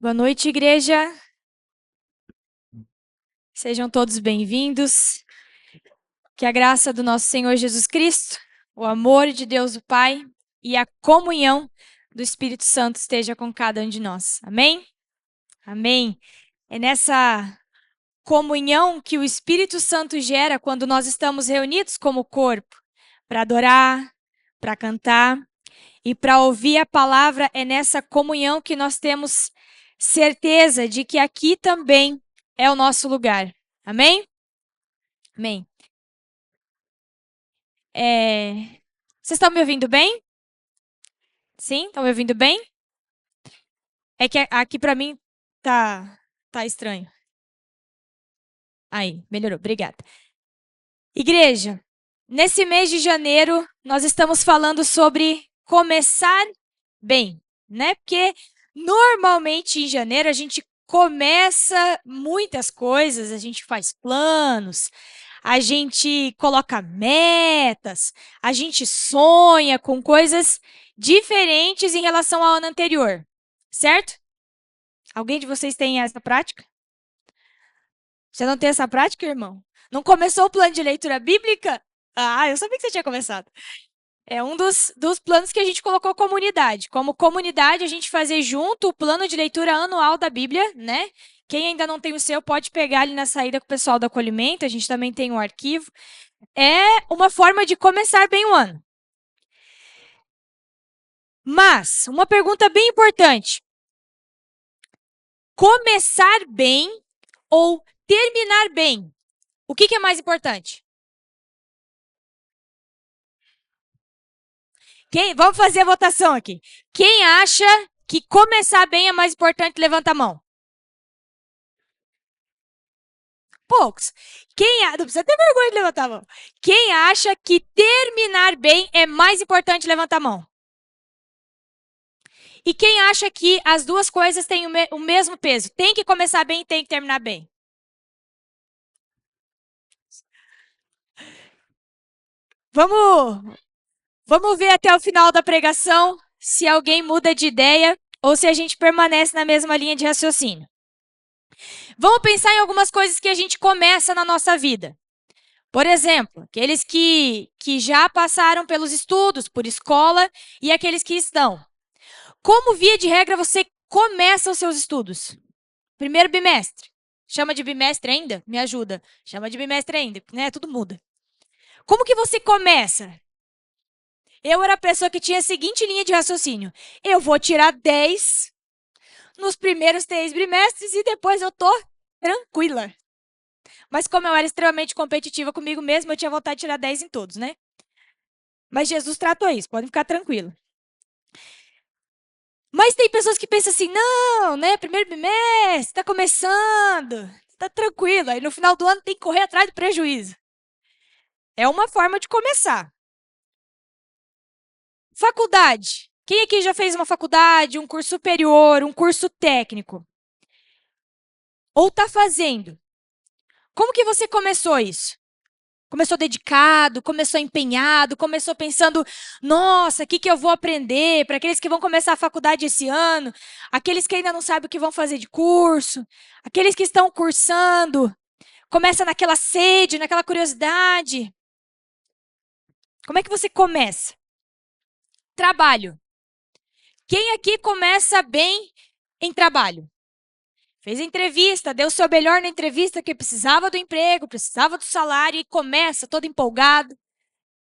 Boa noite, igreja. Sejam todos bem-vindos. Que a graça do nosso Senhor Jesus Cristo, o amor de Deus o Pai e a comunhão do Espírito Santo esteja com cada um de nós. Amém? Amém. É nessa comunhão que o Espírito Santo gera quando nós estamos reunidos como corpo para adorar, para cantar e para ouvir a palavra. É nessa comunhão que nós temos certeza de que aqui também é o nosso lugar. Amém? Amém. Vocês estão me ouvindo bem? Sim? Estão me ouvindo bem? É que aqui para mim tá estranho. Aí, melhorou. Obrigada. Igreja, nesse mês de janeiro, nós estamos falando sobre começar bem, né? Porque normalmente em janeiro a gente começa muitas coisas, a gente faz planos, a gente coloca metas, a gente sonha com coisas diferentes em relação ao ano anterior, certo? Alguém de vocês tem essa prática? Você não tem essa prática, irmão? Não começou o plano de leitura bíblica? Ah, eu sabia que você tinha começado. É um dos planos que a gente colocou comunidade. Como comunidade, a gente fazer junto o plano de leitura anual da Bíblia, né? Quem ainda não tem o seu, pode pegar ali na saída com o pessoal do acolhimento. A gente também tem um arquivo. É uma forma de começar bem o ano. Mas, uma pergunta bem importante. Começar bem ou terminar bem? O que é mais importante? Vamos fazer a votação aqui. Quem acha que começar bem é mais importante, levanta a mão. Poucos. Não precisa ter vergonha de levantar a mão. Quem acha que terminar bem é mais importante, levanta a mão. E quem acha que as duas coisas têm o mesmo peso? Tem que começar bem e tem que terminar bem. Vamos ver até o final da pregação se alguém muda de ideia ou se a gente permanece na mesma linha de raciocínio. Vamos pensar em algumas coisas que a gente começa na nossa vida. Por exemplo, aqueles que já passaram pelos estudos, por escola, e aqueles que estão. Como via de regra você começa os seus estudos? Primeiro bimestre. Chama de bimestre ainda? Me ajuda. Chama de bimestre ainda, né? Tudo muda. Como que você começa? Eu era a pessoa que tinha a seguinte linha de raciocínio. Eu vou tirar 10 nos primeiros 3 bimestres e depois eu tô tranquila. Mas como eu era extremamente competitiva comigo mesma, eu tinha vontade de tirar 10 em todos, né? Mas Jesus tratou isso, podem ficar tranquilos. Mas tem pessoas que pensam assim, não, né? Primeiro bimestre, tá começando, tá tranquilo. Aí no final do ano tem que correr atrás do prejuízo. É uma forma de começar. Faculdade. Quem aqui já fez uma faculdade, um curso superior, um curso técnico? Ou tá fazendo? Como que você começou isso? Começou dedicado, começou empenhado, começou pensando, nossa, o que que eu vou aprender? Para aqueles que vão começar a faculdade esse ano, aqueles que ainda não sabem o que vão fazer de curso, aqueles que estão cursando, começa naquela sede, naquela curiosidade. Como é que você começa? Trabalho. Quem aqui começa bem em trabalho? Fez a entrevista, deu o seu melhor na entrevista, que precisava do emprego, precisava do salário e começa todo empolgado.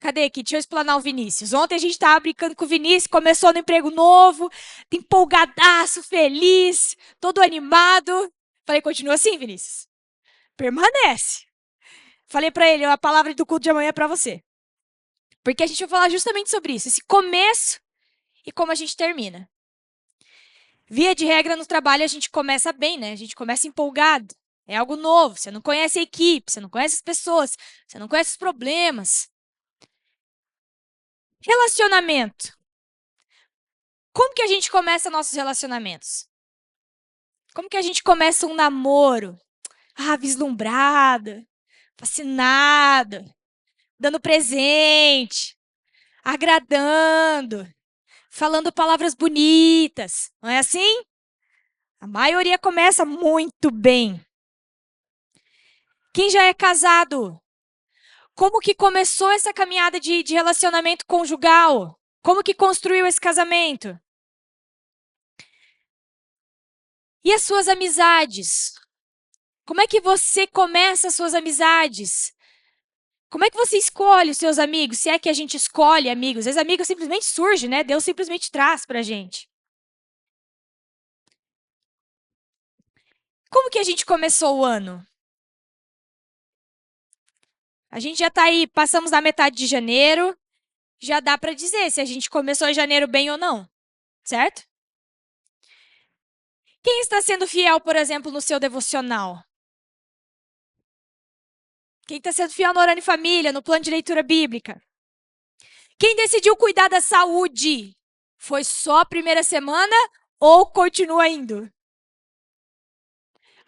Cadê aqui? Deixa eu explanar o Vinícius. Ontem a gente estava brincando com o Vinícius, começou no emprego novo, empolgadaço, feliz, todo animado. Falei, continua assim, Vinícius. Permanece. Falei para ele, a palavra do culto de amanhã é para você. Porque a gente vai falar justamente sobre isso, esse começo e como a gente termina. Via de regra, no trabalho a gente começa bem, né? A gente começa empolgado. É algo novo, você não conhece a equipe, você não conhece as pessoas, você não conhece os problemas. Relacionamento. Como que a gente começa nossos relacionamentos? Como que a gente começa um namoro? Ah, vislumbrado, fascinado, dando presente, agradando, falando palavras bonitas. Não é assim? A maioria começa muito bem. Quem já é casado? Como que começou essa caminhada de relacionamento conjugal? Como que construiu esse casamento? E as suas amizades? Como é que você começa as suas amizades? Como é que você escolhe os seus amigos? Se é que a gente escolhe amigos. Às vezes amigos simplesmente surge, né? Deus simplesmente traz pra gente. Como que a gente começou o ano? A gente já tá aí, passamos da metade de janeiro, já dá pra dizer se a gente começou janeiro bem ou não, certo? Quem está sendo fiel, por exemplo, no seu devocional? Quem está sendo fiel no Orando em Família, no plano de leitura bíblica? Quem decidiu cuidar da saúde? Foi só a primeira semana ou continua indo?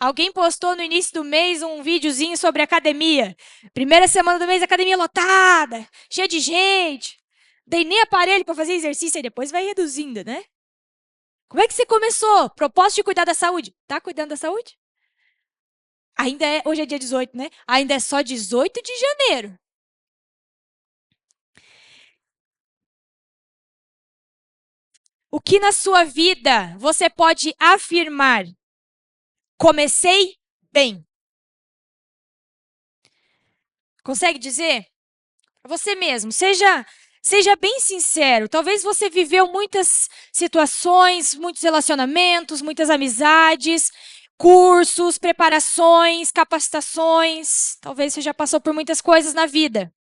Alguém postou no início do mês um videozinho sobre academia. Primeira semana do mês, academia lotada, cheia de gente. Dei nem aparelho para fazer exercício e depois vai reduzindo, né? Como é que você começou? Propósito de cuidar da saúde. Tá cuidando da saúde? Ainda é, hoje é dia 18, né? Ainda é só 18 de janeiro. O que na sua vida você pode afirmar? Comecei bem. Consegue dizer? Você mesmo, seja bem sincero. Talvez você viveu muitas situações, muitos relacionamentos, muitas amizades, cursos, preparações, capacitações. Talvez você já passou por muitas coisas na vida.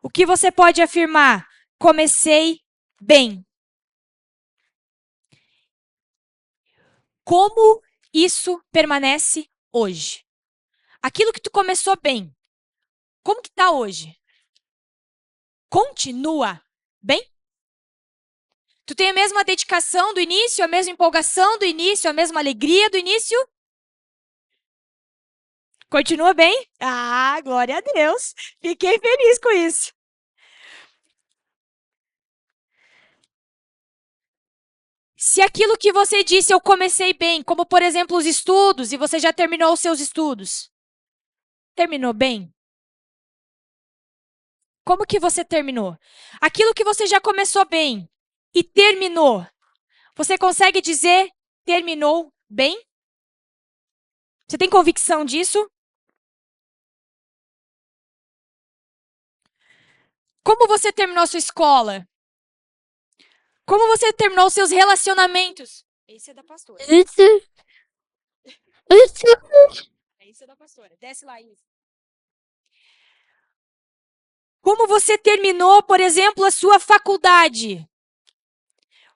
O que você pode afirmar? Comecei bem. Como isso permanece hoje? Aquilo que tu começou bem, como que está hoje? Continua bem? Tu tem a mesma dedicação do início, a mesma empolgação do início, a mesma alegria do início? Continua bem? Ah, glória a Deus. Fiquei feliz com isso. Se aquilo que você disse eu comecei bem, como por exemplo os estudos, e você já terminou os seus estudos, terminou bem? Como que você terminou? Aquilo que você já começou bem e terminou, você consegue dizer terminou bem? Você tem convicção disso? Como você terminou a sua escola? Como você terminou os seus relacionamentos? Esse é da pastora. Esse é da pastora. Desce lá, Isa. Como você terminou, por exemplo, a sua faculdade?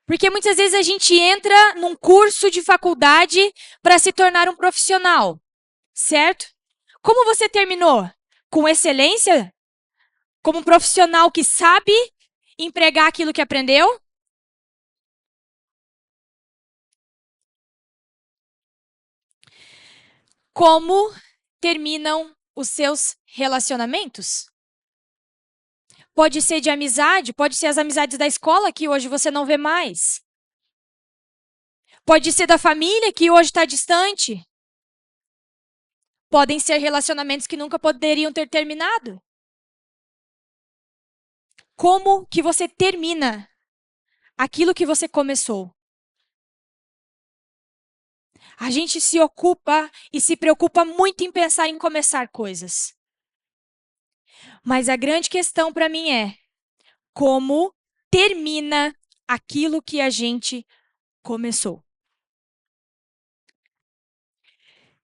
Porque muitas vezes a gente entra num curso de faculdade para se tornar um profissional, certo? Como você terminou? Com excelência? Como um profissional que sabe empregar aquilo que aprendeu? Como terminam os seus relacionamentos? Pode ser de amizade, pode ser as amizades da escola que hoje você não vê mais. Pode ser da família que hoje está distante. Podem ser relacionamentos que nunca poderiam ter terminado. Como que você termina aquilo que você começou? A gente se ocupa e se preocupa muito em pensar em começar coisas. Mas a grande questão para mim é como termina aquilo que a gente começou.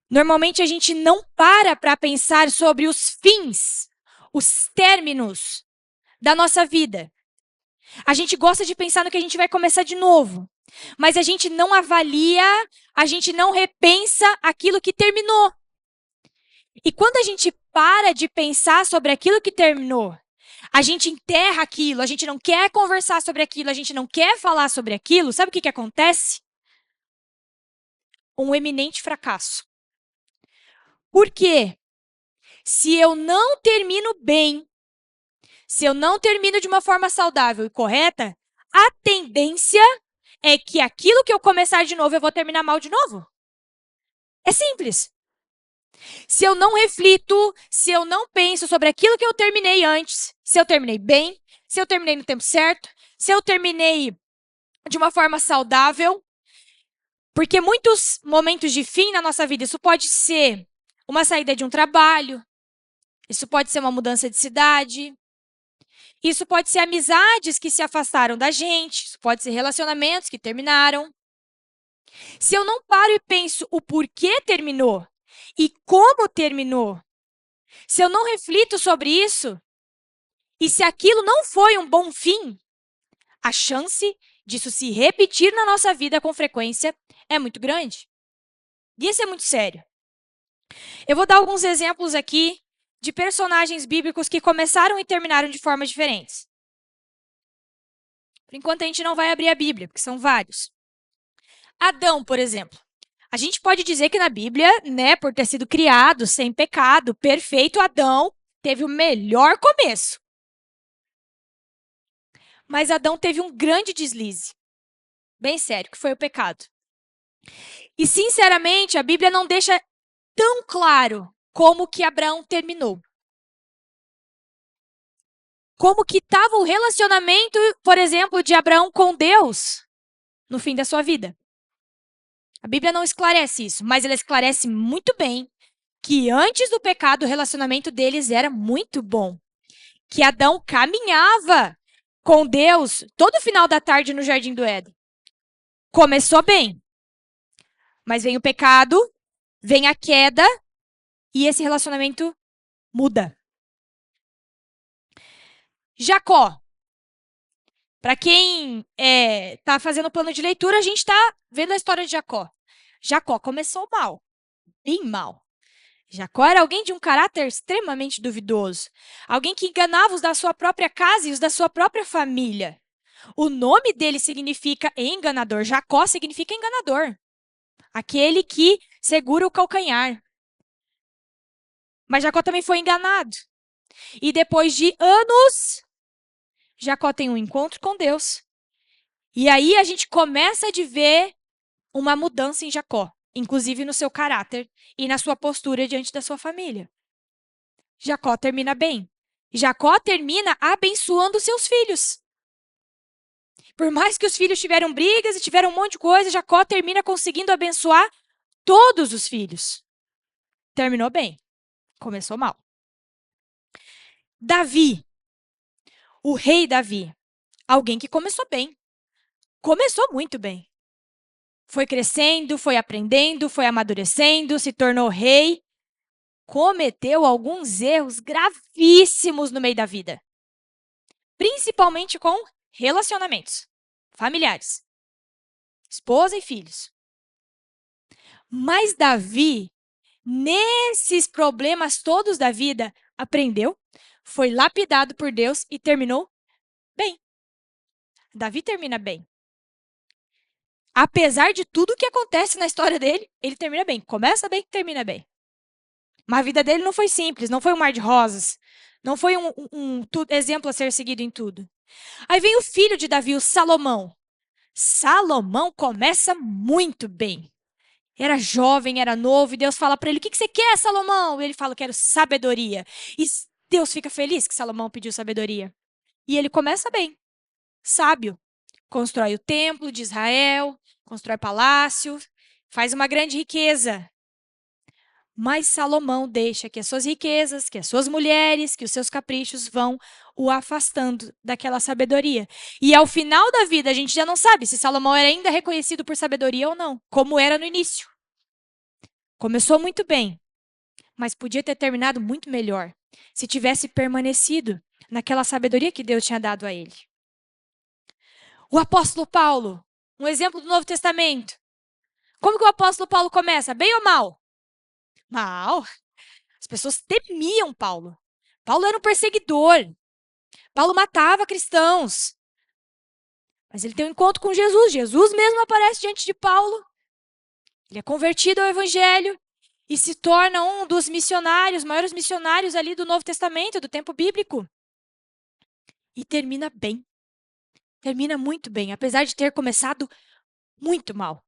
Normalmente a gente não para pensar sobre os fins, os términos da nossa vida. A gente gosta de pensar no que a gente vai começar de novo, mas a gente não avalia, a gente não repensa aquilo que terminou. E quando a gente para de pensar sobre aquilo que terminou, a gente enterra aquilo, a gente não quer conversar sobre aquilo, a gente não quer falar sobre aquilo, sabe o que acontece? Um eminente fracasso. Por quê? Se eu não termino bem, se eu não termino de uma forma saudável e correta, a tendência é que aquilo que eu começar de novo, eu vou terminar mal de novo. É simples. Se eu não reflito, se eu não penso sobre aquilo que eu terminei antes, se eu terminei bem, se eu terminei no tempo certo, se eu terminei de uma forma saudável, porque muitos momentos de fim na nossa vida, isso pode ser uma saída de um trabalho, isso pode ser uma mudança de cidade, isso pode ser amizades que se afastaram da gente, isso pode ser relacionamentos que terminaram. Se eu não paro e penso o porquê terminou e como terminou, se eu não reflito sobre isso, e se aquilo não foi um bom fim, a chance disso se repetir na nossa vida com frequência é muito grande. E isso é muito sério. Eu vou dar alguns exemplos aqui de personagens bíblicos que começaram e terminaram de formas diferentes. Por enquanto, a gente não vai abrir a Bíblia, porque são vários. Adão, por exemplo. A gente pode dizer que na Bíblia, né, por ter sido criado sem pecado, perfeito, Adão teve o melhor começo. Mas Adão teve um grande deslize. Bem sério, que foi o pecado. E, sinceramente, a Bíblia não deixa tão claro como que Abraão terminou. Como que estava o relacionamento, por exemplo, de Abraão com Deus no fim da sua vida. A Bíblia não esclarece isso, mas ela esclarece muito bem que antes do pecado o relacionamento deles era muito bom. Que Adão caminhava com Deus todo final da tarde no Jardim do Éden. Começou bem, mas vem o pecado, vem a queda e esse relacionamento muda. Jacó. Para quem está fazendo o plano de leitura, a gente está vendo a história de Jacó. Jacó começou mal, bem mal. Jacó era alguém de um caráter extremamente duvidoso. Alguém que enganava os da sua própria casa e os da sua própria família. O nome dele significa enganador. Jacó significa enganador. Aquele que segura o calcanhar. Mas Jacó também foi enganado. E depois de anos, Jacó tem um encontro com Deus. E aí a gente começa a ver uma mudança em Jacó, inclusive no seu caráter e na sua postura diante da sua família. Jacó termina bem. Jacó termina abençoando seus filhos. Por mais que os filhos tiveram brigas e tiveram um monte de coisa, Jacó termina conseguindo abençoar todos os filhos. Terminou bem. Começou mal. Davi. O rei Davi. Alguém que começou bem. Começou muito bem. Foi crescendo, foi aprendendo, foi amadurecendo, se tornou rei. Cometeu alguns erros gravíssimos no meio da vida. Principalmente com relacionamentos familiares. Esposa e filhos. Mas Davi, nesses problemas todos da vida, aprendeu, foi lapidado por Deus e terminou bem. Davi termina bem. Apesar de tudo que acontece na história dele, ele termina bem. Começa bem, termina bem. Mas a vida dele não foi simples, não foi um mar de rosas. Não foi um exemplo a ser seguido em tudo. Aí vem o filho de Davi, o Salomão. Salomão começa muito bem. Era jovem, era novo, e Deus fala para ele: O que você quer, Salomão? E ele fala: Quero sabedoria. E Deus fica feliz que Salomão pediu sabedoria. E ele começa bem, sábio. Constrói o templo de Israel, constrói palácio, faz uma grande riqueza. Mas Salomão deixa que as suas riquezas, que as suas mulheres, que os seus caprichos vão o afastando daquela sabedoria. E ao final da vida, a gente já não sabe se Salomão era ainda reconhecido por sabedoria ou não, como era no início. Começou muito bem, mas podia ter terminado muito melhor se tivesse permanecido naquela sabedoria que Deus tinha dado a ele. O apóstolo Paulo, um exemplo do Novo Testamento. Como que o apóstolo Paulo começa? Bem ou mal? Mal. As pessoas temiam Paulo. Paulo era um perseguidor. Paulo matava cristãos. Mas ele tem um encontro com Jesus. Jesus mesmo aparece diante de Paulo. Ele é convertido ao evangelho e se torna um dos missionários, maiores missionários ali do Novo Testamento, do tempo bíblico. E termina bem. Termina muito bem, apesar de ter começado Muito mal.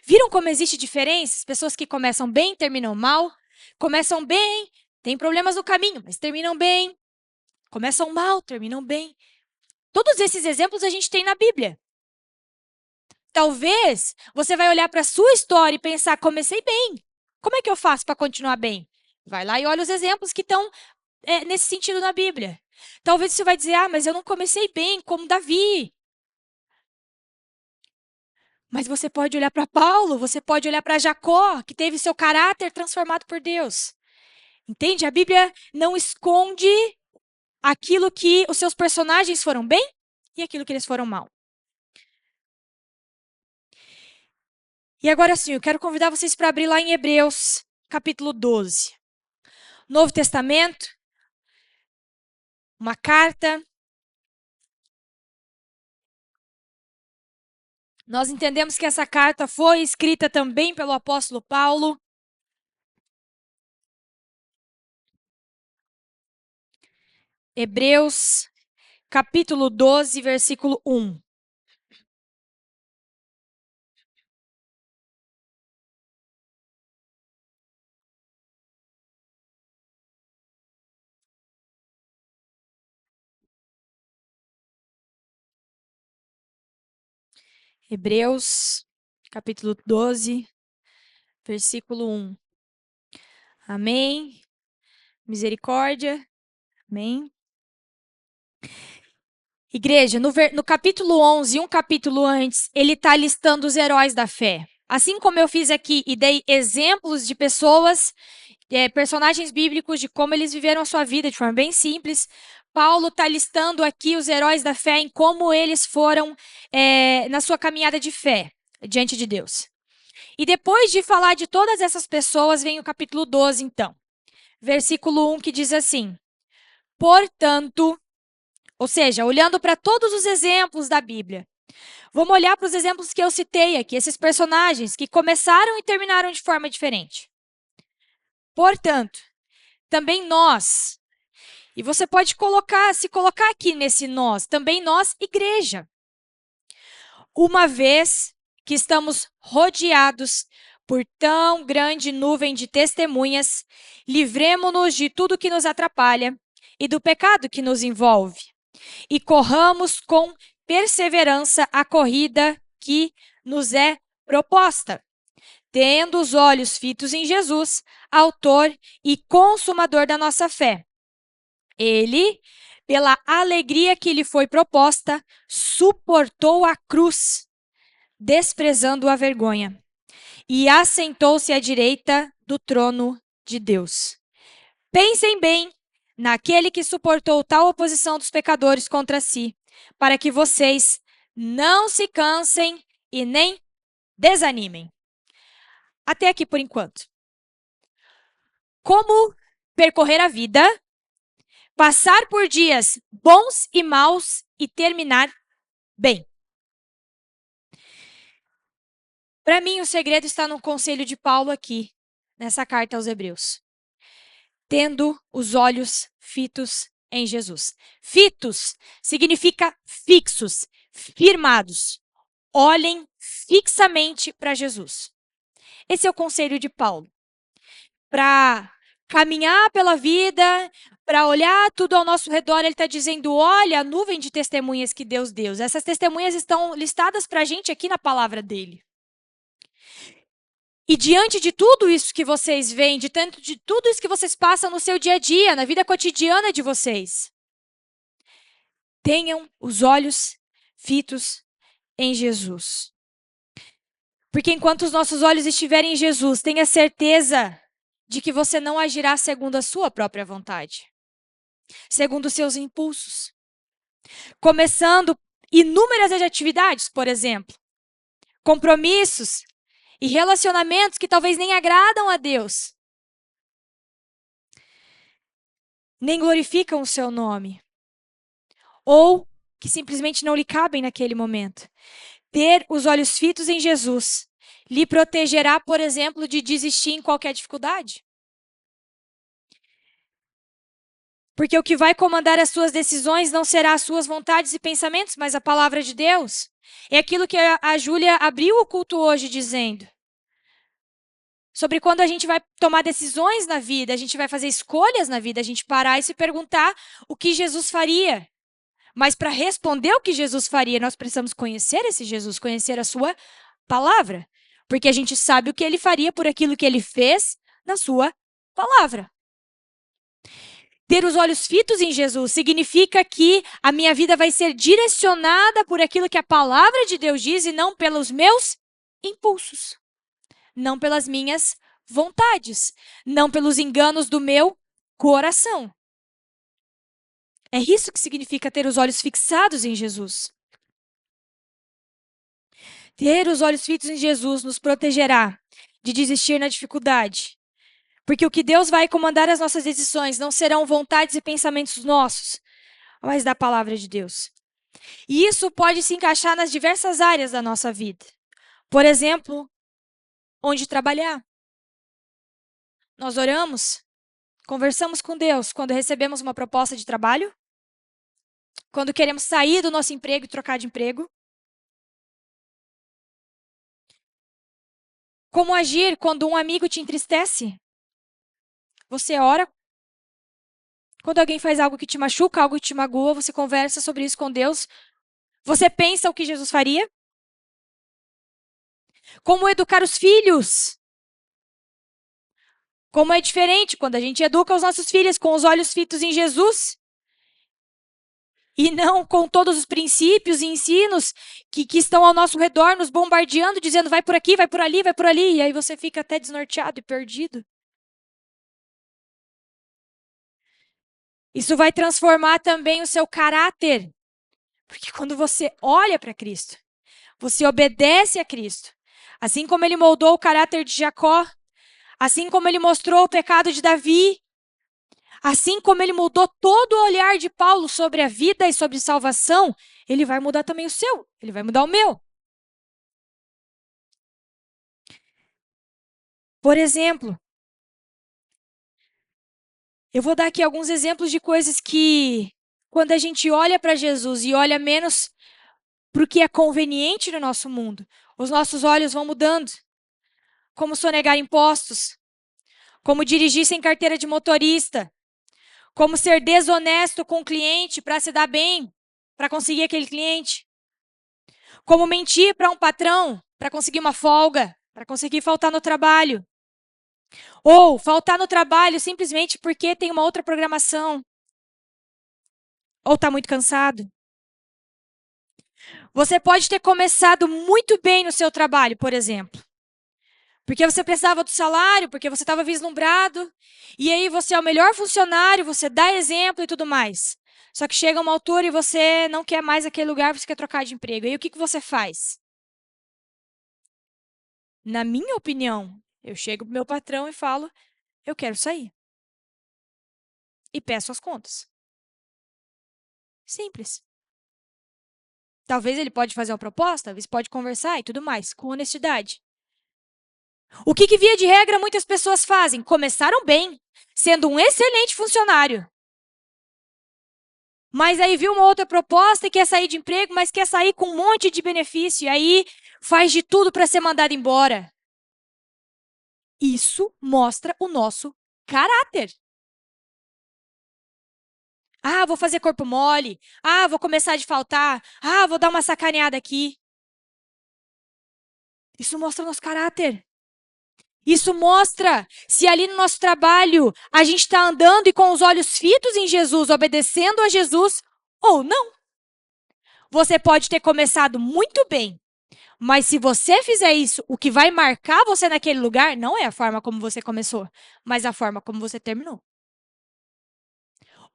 Viram como existe diferenças? Pessoas que começam bem, terminam mal. Começam bem, têm problemas no caminho, mas terminam bem. Começam mal, terminam bem. Todos esses exemplos a gente tem na Bíblia. Talvez você vai olhar para a sua história e pensar, comecei bem. Como é que eu faço para continuar bem? Vai lá e olha os exemplos que estão nesse sentido na Bíblia. Talvez você vai dizer, mas eu não comecei bem, como Davi. Mas você pode olhar para Paulo, você pode olhar para Jacó, que teve seu caráter transformado por Deus. Entende? A Bíblia não esconde aquilo que os seus personagens foram bem e aquilo que eles foram mal. E agora sim, eu quero convidar vocês para abrir lá em Hebreus, capítulo 12. Novo Testamento, uma carta. Nós entendemos que essa carta foi escrita também pelo apóstolo Paulo. Hebreus, capítulo 12, versículo 1. Hebreus, capítulo 12, versículo 1. Amém. Misericórdia. Amém. Igreja, no capítulo 11, um capítulo antes, ele está listando os heróis da fé. Assim como eu fiz aqui e dei exemplos de pessoas, personagens bíblicos, de como eles viveram a sua vida de forma bem simples, Paulo está listando aqui os heróis da fé em como eles foram na sua caminhada de fé diante de Deus. E depois de falar de todas essas pessoas, vem o capítulo 12, então. Versículo 1, que diz assim: Portanto, ou seja, olhando para todos os exemplos da Bíblia, vamos olhar para os exemplos que eu citei aqui, esses personagens que começaram e terminaram de forma diferente. Portanto, também nós, e você pode se colocar aqui nesse nós, também nós, igreja. Uma vez que estamos rodeados por tão grande nuvem de testemunhas, livremo-nos de tudo que nos atrapalha e do pecado que nos envolve, e corramos com perseverança a corrida que nos é proposta, tendo os olhos fitos em Jesus, autor e consumador da nossa fé. Ele, pela alegria que lhe foi proposta, suportou a cruz, desprezando a vergonha, e assentou-se à direita do trono de Deus. Pensem bem naquele que suportou tal oposição dos pecadores contra si, para que vocês não se cansem e nem desanimem. Até aqui por enquanto. Como percorrer a vida, passar por dias bons e maus e terminar bem. Para mim, o segredo está no conselho de Paulo aqui, nessa carta aos Hebreus. Tendo os olhos fitos em Jesus. Fitos significa fixos, firmados. Olhem fixamente para Jesus. Esse é o conselho de Paulo. Para caminhar pela vida, para olhar tudo ao nosso redor, ele está dizendo, olha a nuvem de testemunhas que Deus deu. Essas testemunhas estão listadas para a gente aqui na palavra dele. E diante de tudo isso que vocês veem, de tudo isso que vocês passam no seu dia a dia, na vida cotidiana de vocês, tenham os olhos fitos em Jesus. Porque enquanto os nossos olhos estiverem em Jesus, tenha certeza de que você não agirá segundo a sua própria vontade, segundo os seus impulsos. Começando inúmeras atividades, por exemplo, compromissos e relacionamentos que talvez nem agradam a Deus, nem glorificam o seu nome, ou que simplesmente não lhe cabem naquele momento. Ter os olhos fitos em Jesus lhe protegerá, por exemplo, de desistir em qualquer dificuldade. Porque o que vai comandar as suas decisões não será as suas vontades e pensamentos, mas a palavra de Deus. É aquilo que a Júlia abriu o culto hoje dizendo. Sobre quando a gente vai tomar decisões na vida, a gente vai fazer escolhas na vida, a gente parar e se perguntar o que Jesus faria. Mas para responder o que Jesus faria, nós precisamos conhecer esse Jesus, conhecer a sua palavra. Porque a gente sabe o que ele faria por aquilo que ele fez na sua palavra. Ter os olhos fitos em Jesus significa que a minha vida vai ser direcionada por aquilo que a palavra de Deus diz e não pelos meus impulsos, não pelas minhas vontades, não pelos enganos do meu coração. É isso que significa ter os olhos fixados em Jesus. Ter os olhos fitos em Jesus nos protegerá de desistir na dificuldade. Porque o que Deus vai comandar as nossas decisões não serão vontades e pensamentos nossos, mas da palavra de Deus. E isso pode se encaixar nas diversas áreas da nossa vida. Por exemplo, onde trabalhar. Nós oramos, conversamos com Deus quando recebemos uma proposta de trabalho, quando queremos sair do nosso emprego e trocar de emprego. Como agir quando um amigo te entristece? Você ora. Quando alguém faz algo que te machuca, algo que te magoa, você conversa sobre isso com Deus. Você pensa o que Jesus faria? Como educar os filhos? Como é diferente quando a gente educa os nossos filhos com os olhos fitos em Jesus e não com todos os princípios e ensinos que estão ao nosso redor, nos bombardeando, dizendo vai por aqui, vai por ali, vai por ali. E aí você fica até desnorteado e perdido. Isso vai transformar também o seu caráter. Porque quando você olha para Cristo, você obedece a Cristo. Assim como ele moldou o caráter de Jacó, assim como ele mostrou o pecado de Davi, assim como ele mudou todo o olhar de Paulo sobre a vida e sobre salvação, ele vai mudar também o seu, ele vai mudar o meu. Por exemplo, eu vou dar aqui alguns exemplos de coisas que, quando a gente olha para Jesus e olha menos para o que é conveniente no nosso mundo, os nossos olhos vão mudando. Como sonegar impostos, como dirigir sem carteira de motorista, como ser desonesto com o cliente para se dar bem, para conseguir aquele cliente. Como mentir para um patrão para conseguir uma folga, para conseguir faltar no trabalho. Ou faltar no trabalho simplesmente porque tem uma outra programação. Ou está muito cansado. Você pode ter começado muito bem no seu trabalho, por exemplo. Porque você precisava do salário, porque você estava vislumbrado. E aí você é o melhor funcionário, você dá exemplo e tudo mais. Só que chega uma altura e você não quer mais aquele lugar, você quer trocar de emprego. E aí o que você faz? Na minha opinião, eu chego pro meu patrão e falo, eu quero sair. E peço as contas. Simples. Talvez ele pode fazer uma proposta, talvez pode conversar e tudo mais, com honestidade. O que via de regra muitas pessoas fazem? Começaram bem, sendo um excelente funcionário. Mas aí viu uma outra proposta e quer sair de emprego, mas quer sair com um monte de benefício. E aí faz de tudo para ser mandado embora. Isso mostra o nosso caráter. Ah, vou fazer corpo mole. Ah, vou começar de faltar. Ah, vou dar uma sacaneada aqui. Isso mostra o nosso caráter. Isso mostra se ali no nosso trabalho a gente está andando e com os olhos fitos em Jesus, obedecendo a Jesus ou não. Você pode ter começado muito bem, mas se você fizer isso, o que vai marcar você naquele lugar não é a forma como você começou, mas a forma como você terminou.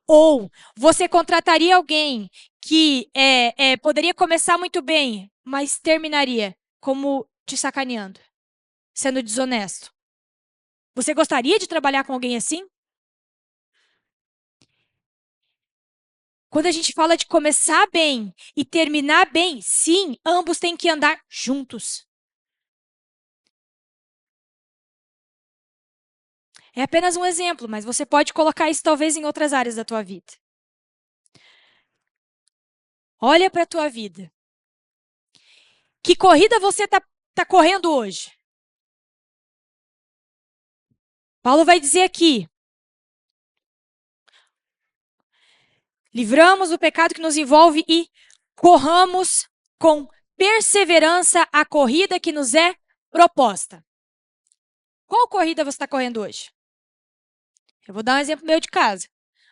Ou você contrataria alguém que poderia começar muito bem, mas terminaria como te sacaneando, sendo desonesto. Você gostaria de trabalhar com alguém assim? Quando a gente fala de começar bem e terminar bem, sim, ambos têm que andar juntos. É apenas um exemplo, mas você pode colocar isso talvez em outras áreas da tua vida. Olha para a tua vida. Que corrida você tá correndo hoje? Paulo vai dizer aqui: livramos do pecado que nos envolve e corramos com perseverança a corrida que nos é proposta. Qual corrida você está correndo hoje? Eu vou dar um exemplo meu de casa.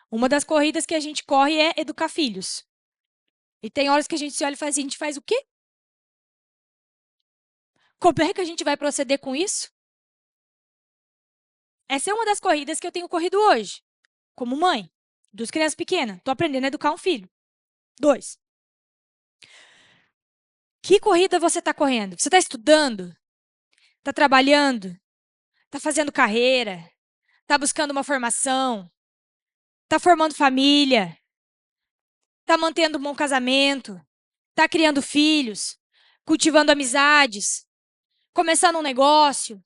Uma das corridas que a gente corre é educar filhos. E tem horas que a gente se olha e fala assim, a gente faz o quê? Como é que a gente vai proceder com isso? Essa é uma das corridas que eu tenho corrido hoje, como mãe, duas crianças pequenas. Estou aprendendo a educar um filho. 2. Que corrida você está correndo? Você está estudando? Está trabalhando? Está fazendo carreira? Está buscando uma formação? Está formando família? Está mantendo um bom casamento? Está criando filhos? Cultivando amizades? Começando um negócio?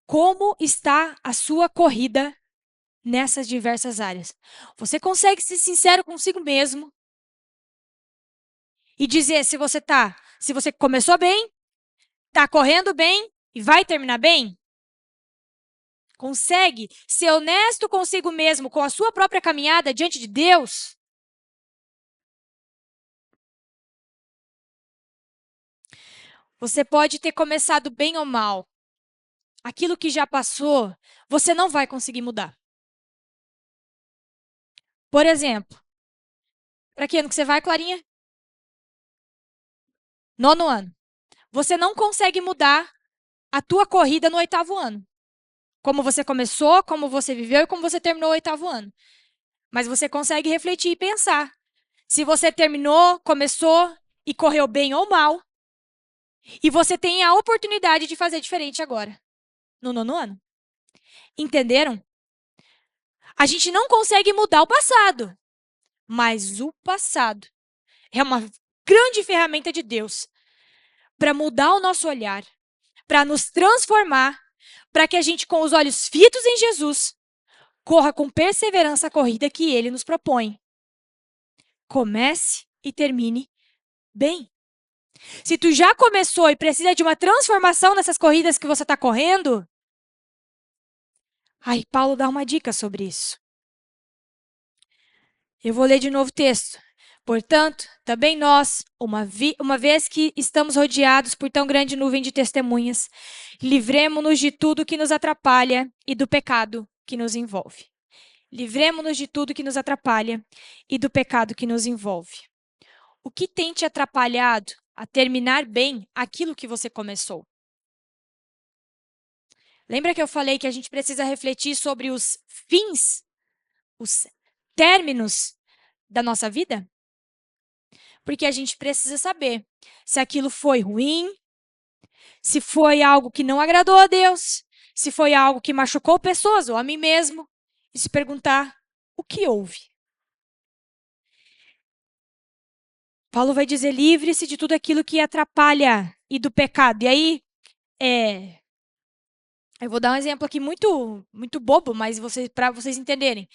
Como está a sua corrida nessas diversas áreas? Você consegue ser sincero consigo mesmo e dizer se você começou bem, está correndo bem e vai terminar bem? Consegue ser honesto consigo mesmo, com a sua própria caminhada diante de Deus? Você pode ter começado bem ou mal. Aquilo que já passou, você não vai conseguir mudar. Por exemplo, para que ano que você vai, Clarinha? 9º ano. Você não consegue mudar a tua corrida no 8º ano. Como você começou, como você viveu e como você terminou o 8º ano. Mas você consegue refletir e pensar. Se você terminou, começou e correu bem ou mal, e você tem a oportunidade de fazer diferente agora, no 9º ano. Entenderam? A gente não consegue mudar o passado, mas o passado é uma grande ferramenta de Deus para mudar o nosso olhar, para nos transformar, para que a gente, com os olhos fitos em Jesus, corra com perseverança a corrida que Ele nos propõe. Comece e termine bem. Se tu já começou e precisa de uma transformação nessas corridas que você está correndo, aí Paulo dá uma dica sobre isso. Eu vou ler de novo o texto. Portanto, também nós, uma vez que estamos rodeados por tão grande nuvem de testemunhas, livremo-nos de tudo que nos atrapalha e do pecado que nos envolve. Livremo-nos de tudo que nos atrapalha e do pecado que nos envolve. O que tem te atrapalhado a terminar bem aquilo que você começou? Lembra que eu falei que a gente precisa refletir sobre os fins, os términos da nossa vida? Porque a gente precisa saber se aquilo foi ruim, se foi algo que não agradou a Deus, se foi algo que machucou pessoas ou a mim mesmo, e se perguntar o que houve. Paulo vai dizer: livre-se de tudo aquilo que atrapalha e do pecado. E aí, eu vou dar um exemplo aqui muito bobo, mas para vocês entenderem.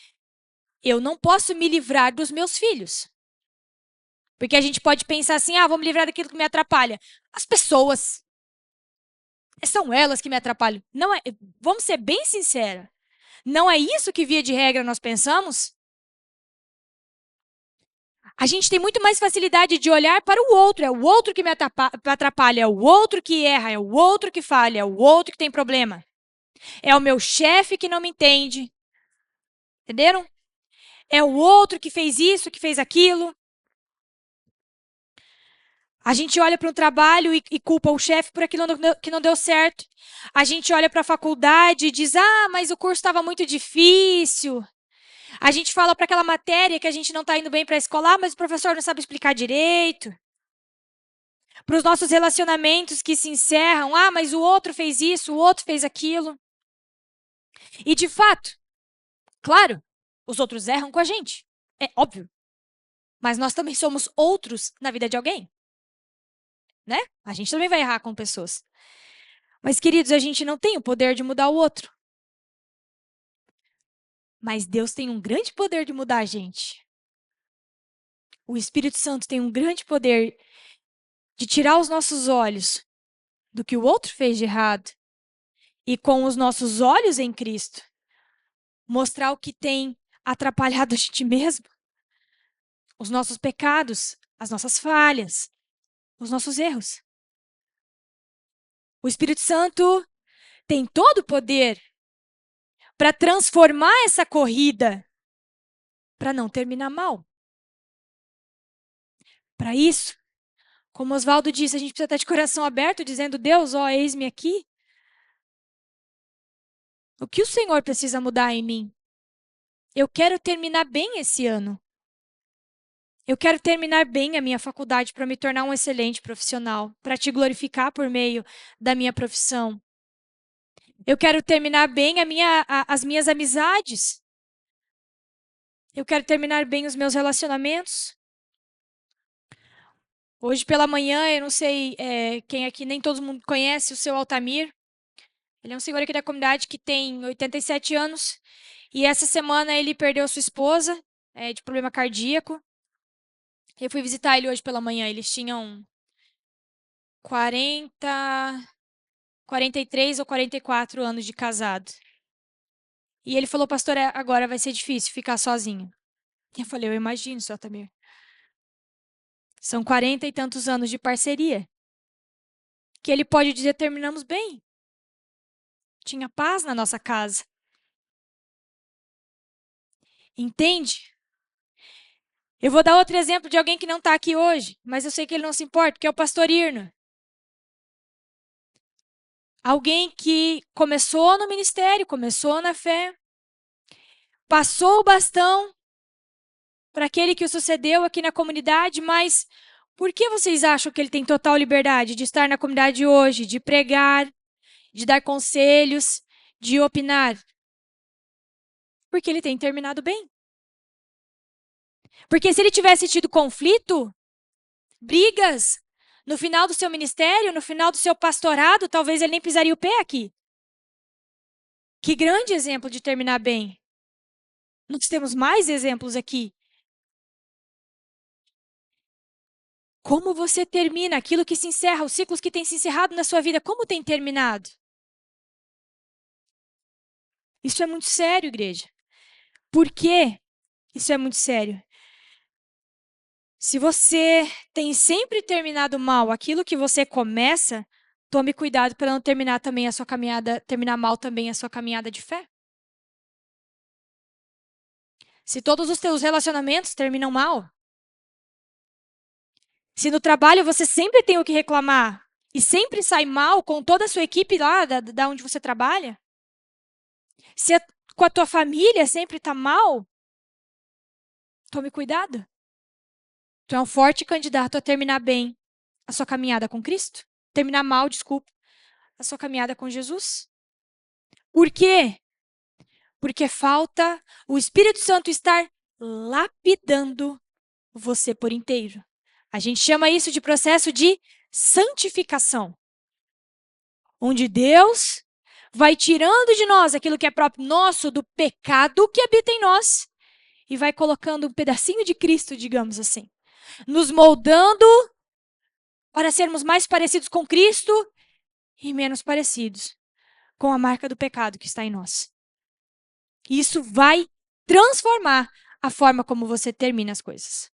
Eu não posso me livrar dos meus filhos. Porque a gente pode pensar assim, vou me livrar daquilo que me atrapalha. As pessoas. São elas que me atrapalham. Não é, vamos ser bem sinceros. Não é isso que, via de regra, nós pensamos? A gente tem muito mais facilidade de olhar para o outro. É o outro que me atrapalha, é o outro que erra, é o outro que falha, é o outro que tem problema. É o meu chefe que não me entende. Entenderam? É o outro que fez isso, que fez aquilo. A gente olha para um trabalho e culpa o chefe por aquilo que não deu certo. A gente olha para a faculdade e diz: mas o curso estava muito difícil. A gente fala para aquela matéria que a gente não está indo bem para a escola, mas o professor não sabe explicar direito. Para os nossos relacionamentos que se encerram: mas o outro fez isso, o outro fez aquilo. E de fato, claro, os outros erram com a gente. É óbvio. Mas nós também somos outros na vida de alguém. Né? A gente também vai errar com pessoas. Mas, queridos, a gente não tem o poder de mudar o outro. Mas Deus tem um grande poder de mudar a gente. O Espírito Santo tem um grande poder de tirar os nossos olhos do que o outro fez de errado e, com os nossos olhos em Cristo, mostrar o que tem atrapalhado a gente mesmo, os nossos pecados, as nossas falhas, os nossos erros. O Espírito Santo tem todo o poder para transformar essa corrida para não terminar mal. Para isso, como Oswaldo disse, a gente precisa estar de coração aberto, dizendo: Deus, ó, eis-me aqui. O que o Senhor precisa mudar em mim? Eu quero terminar bem esse ano. Eu quero terminar bem a minha faculdade para me tornar um excelente profissional, para te glorificar por meio da minha profissão. Eu quero terminar bem as minhas amizades. Eu quero terminar bem os meus relacionamentos. Hoje pela manhã, eu não sei quem aqui, nem todo mundo conhece o seu Altamir. Ele é um senhor aqui da comunidade que tem 87 anos. E essa semana ele perdeu sua esposa de problema cardíaco. Eu fui visitar ele hoje pela manhã. Eles tinham 43 ou 44 anos de casado. E ele falou: pastor, agora vai ser difícil ficar sozinho. Eu falei: eu imagino, seu Altamir. São 40 e tantos anos de parceria. Que ele pode dizer: terminamos bem. Tinha paz na nossa casa. Entende? Eu vou dar outro exemplo de alguém que não está aqui hoje, mas eu sei que ele não se importa, que é o pastor Irno. Alguém que começou no ministério, começou na fé, passou o bastão para aquele que o sucedeu aqui na comunidade, mas por que vocês acham que ele tem total liberdade de estar na comunidade hoje, de pregar, de dar conselhos, de opinar? Porque ele tem terminado bem. Porque se ele tivesse tido conflito, brigas, no final do seu ministério, no final do seu pastorado, talvez ele nem pisaria o pé aqui. Que grande exemplo de terminar bem. Nós temos mais exemplos aqui. Como você termina aquilo que se encerra, os ciclos que têm se encerrado na sua vida, como tem terminado? Isso é muito sério, igreja. Por quê? Isso é muito sério. Se você tem sempre terminado mal aquilo que você começa, tome cuidado para não terminar também a sua caminhada, terminar mal também a sua caminhada de fé. Se todos os teus relacionamentos terminam mal, se no trabalho você sempre tem o que reclamar e sempre sai mal com toda a sua equipe lá da onde você trabalha, se com a tua família sempre está mal, tome cuidado. Tu é um forte candidato a terminar bem a sua caminhada com Cristo. Terminar mal, desculpa, a sua caminhada com Jesus. Por quê? Porque falta o Espírito Santo estar lapidando você por inteiro. A gente chama isso de processo de santificação. Onde Deus vai tirando de nós aquilo que é próprio nosso, do pecado que habita em nós, e vai colocando um pedacinho de Cristo, digamos assim. Nos moldando para sermos mais parecidos com Cristo e menos parecidos com a marca do pecado que está em nós. Isso vai transformar a forma como você termina as coisas.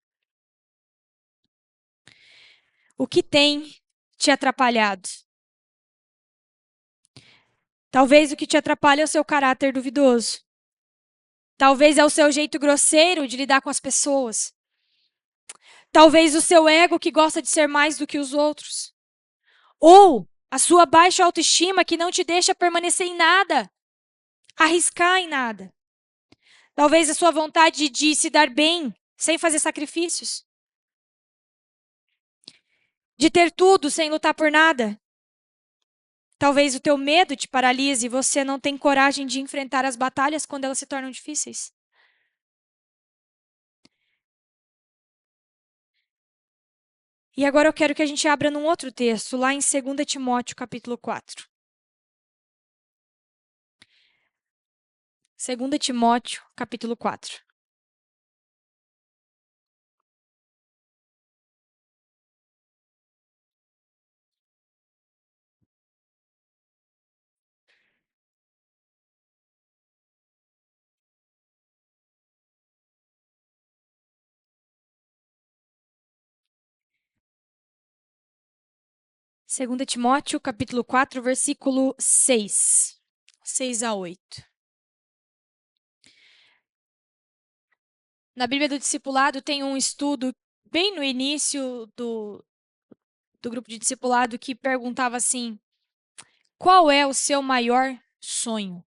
O que tem te atrapalhado? Talvez o que te atrapalha é o seu caráter duvidoso. Talvez é o seu jeito grosseiro de lidar com as pessoas. Talvez o seu ego que gosta de ser mais do que os outros. Ou a sua baixa autoestima que não te deixa permanecer em nada, arriscar em nada. Talvez a sua vontade de se dar bem sem fazer sacrifícios. De ter tudo sem lutar por nada. Talvez o teu medo te paralise e você não tem coragem de enfrentar as batalhas quando elas se tornam difíceis. E agora eu quero que a gente abra num outro texto, lá em 2 Timóteo, capítulo 4. 2 Timóteo, capítulo 4. Segunda Timóteo, capítulo 4, versículo 6. 6 a 8. Na Bíblia do Discipulado tem um estudo bem no início do grupo de discipulado que perguntava assim: qual é o seu maior sonho?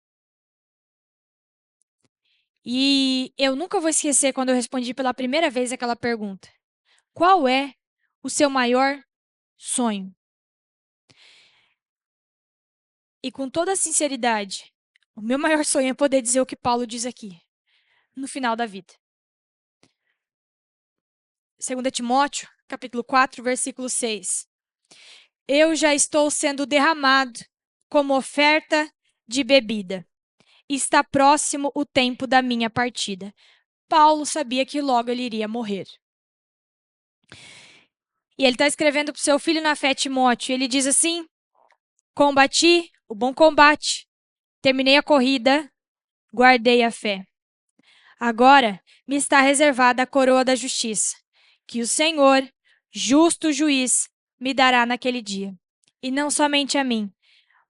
E eu nunca vou esquecer quando eu respondi pela primeira vez aquela pergunta. Qual é o seu maior sonho? E com toda a sinceridade, o meu maior sonho é poder dizer o que Paulo diz aqui, no final da vida. 2 Timóteo, capítulo 4, versículo 6. Eu já estou sendo derramado como oferta de bebida. Está próximo o tempo da minha partida. Paulo sabia que logo ele iria morrer. E ele está escrevendo para o seu filho na fé, Timóteo. Ele diz assim: combati o bom combate, terminei a corrida, guardei a fé. Agora me está reservada a coroa da justiça, que o Senhor, justo juiz, me dará naquele dia. E não somente a mim,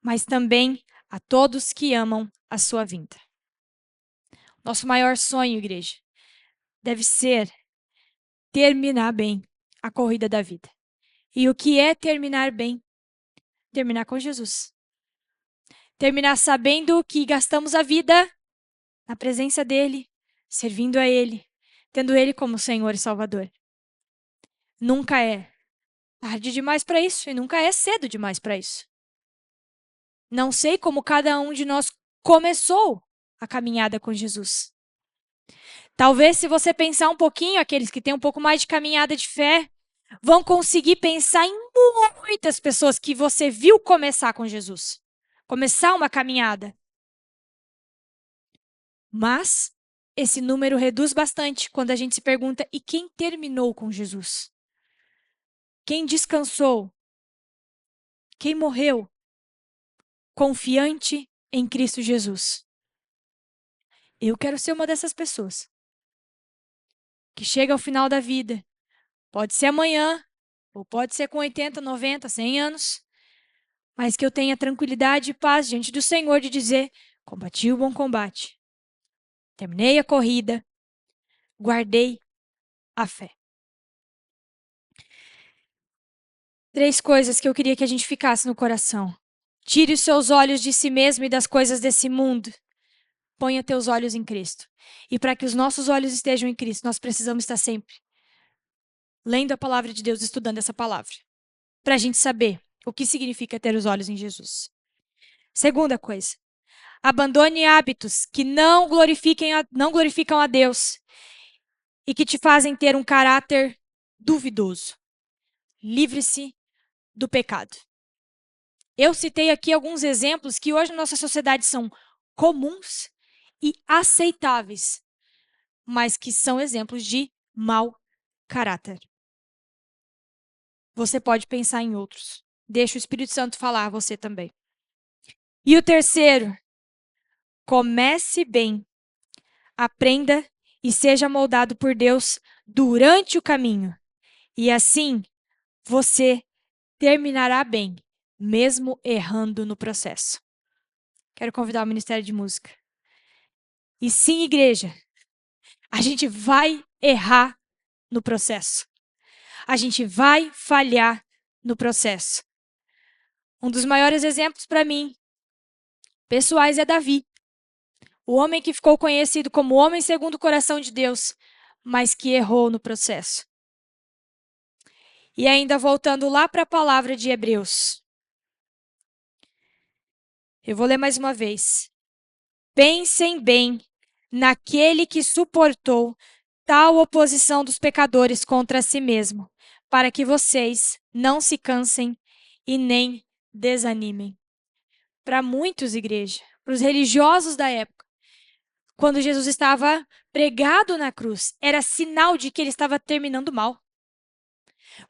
mas também a todos que amam a sua vinda. Nosso maior sonho, igreja, deve ser terminar bem a corrida da vida. E o que é terminar bem? Terminar com Jesus. Terminar sabendo que gastamos a vida na presença dele, servindo a ele, tendo ele como Senhor e Salvador. Nunca é tarde demais para isso e nunca é cedo demais para isso. Não sei como cada um de nós começou a caminhada com Jesus. Talvez, se você pensar um pouquinho, aqueles que têm um pouco mais de caminhada de fé, vão conseguir pensar em muitas pessoas que você viu começar com Jesus. Começar uma caminhada. Mas esse número reduz bastante quando a gente se pergunta: e quem terminou com Jesus? Quem descansou? Quem morreu confiante em Cristo Jesus? Eu quero ser uma dessas pessoas que chega ao final da vida. Pode ser amanhã, ou pode ser com 80, 90, 100 anos, mas que eu tenha tranquilidade e paz diante do Senhor de dizer: combati o bom combate, terminei a corrida, guardei a fé. 3 coisas que eu queria que a gente ficasse no coração. Tire os seus olhos de si mesmo e das coisas desse mundo. Ponha teus olhos em Cristo. E para que os nossos olhos estejam em Cristo, nós precisamos estar sempre lendo a palavra de Deus, estudando essa palavra, para a gente saber o que significa ter os olhos em Jesus. Segunda coisa, abandone hábitos que não glorificam a Deus e que te fazem ter um caráter duvidoso. Livre-se do pecado. Eu citei aqui alguns exemplos que hoje na nossa sociedade são comuns e aceitáveis, mas que são exemplos de mau caráter. Você pode pensar em outros. Deixa o Espírito Santo falar a você também. E o terceiro, comece bem, aprenda e seja moldado por Deus durante o caminho. E assim, você terminará bem, mesmo errando no processo. Quero convidar o Ministério de Música. E sim, igreja, a gente vai errar no processo. A gente vai falhar no processo. Um dos maiores exemplos para mim, pessoais, é Davi. O homem que ficou conhecido como homem segundo o coração de Deus, mas que errou no processo. E ainda voltando lá para a palavra de Hebreus. Eu vou ler mais uma vez. Pensem bem naquele que suportou tal oposição dos pecadores contra si mesmo, para que vocês não se cansem e nem desanimem. Para muitos, igreja, para os religiosos da época, quando Jesus estava pregado na cruz, era sinal de que ele estava terminando mal.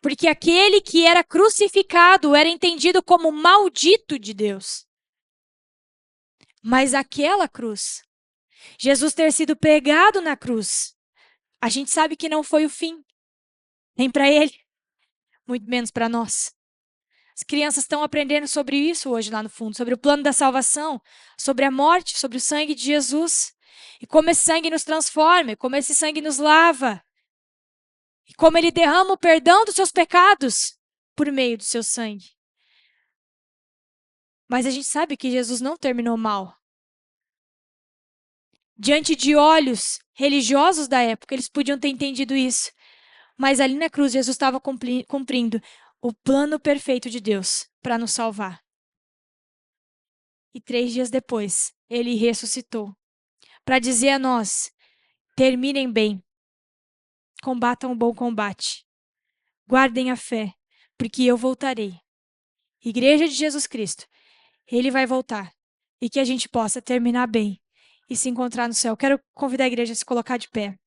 Porque aquele que era crucificado era entendido como maldito de Deus. Mas aquela cruz, Jesus ter sido pregado na cruz, a gente sabe que não foi o fim, nem para ele, muito menos para nós. As crianças estão aprendendo sobre isso hoje lá no fundo, sobre o plano da salvação, sobre a morte, sobre o sangue de Jesus. E como esse sangue nos transforma, como esse sangue nos lava. E como ele derrama o perdão dos seus pecados por meio do seu sangue. Mas a gente sabe que Jesus não terminou mal. Diante de olhos religiosos da época, eles podiam ter entendido isso. Mas ali na cruz, Jesus estava cumprindo o plano perfeito de Deus para nos salvar. E 3 dias depois, ele ressuscitou para dizer a nós: terminem bem, combatam o bom combate, guardem a fé, porque eu voltarei. Igreja de Jesus Cristo, ele vai voltar e que a gente possa terminar bem e se encontrar no céu. Quero convidar a igreja a se colocar de pé.